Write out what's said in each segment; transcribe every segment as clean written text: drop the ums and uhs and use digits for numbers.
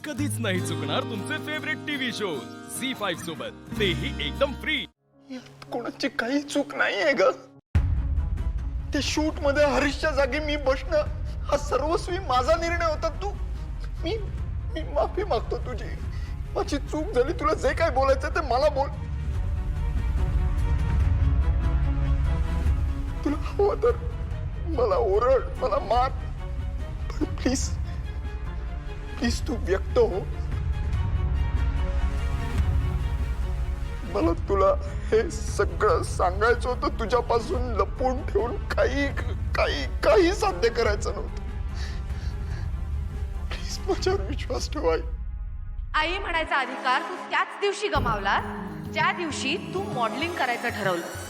कधीच नाही चुकणार तुमचे फेवरेट टीव्ही शोज झी5 सोबत, तेही एकदम फ्री। यात कोणाची काही चूक नाहीये ग। त्या शूट मध्ये हरीशच्या जागी मी बसणं हा सर्वस्वी माझा निर्णय होता। मी मी माफी मागतो तुझी। माझी चूक झाली। तुला जे काय बोलायचं ते मला बोल। तुला हवं तर मला ओरड, मला मार, पण प्लीज प्लीज तू व्यक्त हो। मला तुला हे सगळं सांगायचं होतं, तुझ्यापासून लपवून ठेवून काही काही काही साध्य करायचं नव्हतं। प्लीज माझ्यावर विश्वास ठेव आई। आई म्हणायचा अधिकार तू त्याच दिवशी गमावला ज्या दिवशी तू मॉडेलिंग करायचं ठरवलं।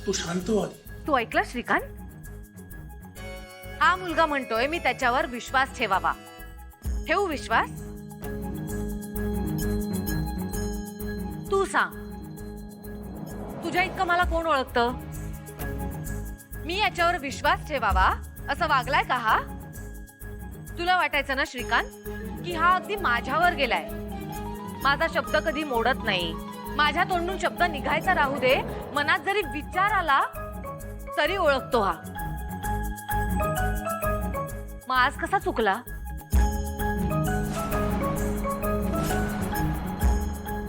तू शांत हो। तू ऐकलं श्रीकांत? हा मुलगा म्हणतोय मी त्याच्यावर विश्वास ठेवावा। ठेवू विश्वास? तू सांग, तुझ्या इतकं मला कोण ओळखतं? मी याच्यावर विश्वास ठेवावा असं वागलाय का हा? तुला वाटायचं ना श्रीकांत की हा अगदी माझ्यावर गेलाय, माझा शब्द कधी मोडत नाही, माझ्या तोंडून शब्द निघायचा राहू दे, मनात जरी विचार आला तरी ओळखतो हा। मग आज कसा चुकला?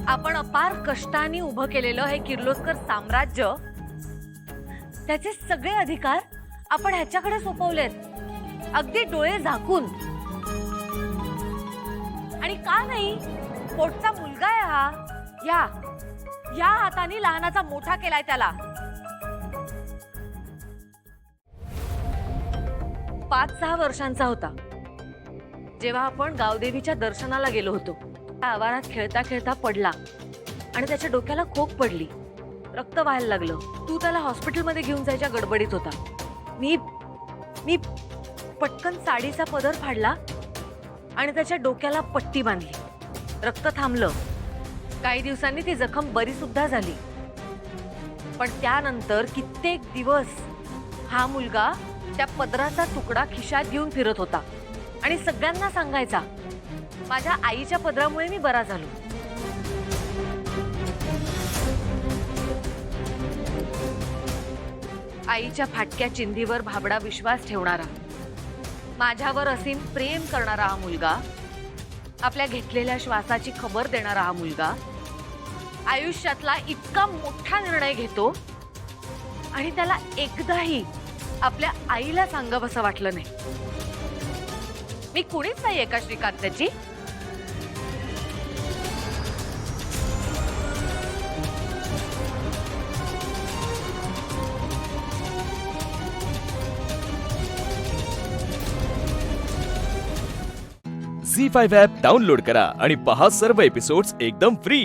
आपण अपार कष्टाने उभं केलेलं हे किर्लोस्कर साम्राज्य, त्याचे सगळे अधिकार आपण ह्याच्याकडे सोपवलेत, अगदी डोळे झाकून। आणि का नाही? पोटचा मुलगा आहे हा। या हाताने लहानाचा मोठा केलाय त्याला। 5-6 वर्षांचा होता जेव्हा आपण गावदेवीच्या दर्शनाला गेलो होतो। त्या आवारात खेळता खेळता पडला आणि त्याच्या डोक्याला खोक पडली, रक्त व्हायला लागलं। तू त्याला हॉस्पिटलमध्ये घेऊन जायच्या गडबडीत होता। मी पटकन साडीचा पदर फाडला आणि त्याच्या डोक्याला पट्टी बांधली। रक्त थांबलं। काही दिवसांनी ती जखम बरी सुद्धा झाली, पण त्यानंतर कित्येक दिवस हा मुलगा त्या पदराचा तुकडा खिशात घेऊन फिरत होता आणि सगळ्यांना सांगायचा, माझ्या आईच्या पदरामुळे मी बरा झालो। आईच्या फाटक्या चिंधीवर भाबडा विश्वास ठेवणारा, माझ्यावर असीम प्रेम करणारा हा मुलगा, आपल्या घेतलेल्या श्वासाची खबर देणारा हा मुलगा आयुष्यातला इतका मोठा निर्णय घेतो आणि त्याला एकदाही आपल्या आईला सांगावंसं वाटलं नाही। मी कुणीच नाहीये का श्रीकांत त्याची? झी5 ॲप डाउनलोड करा आणि पहा सर्व एपिसोड्स एकदम फ्री।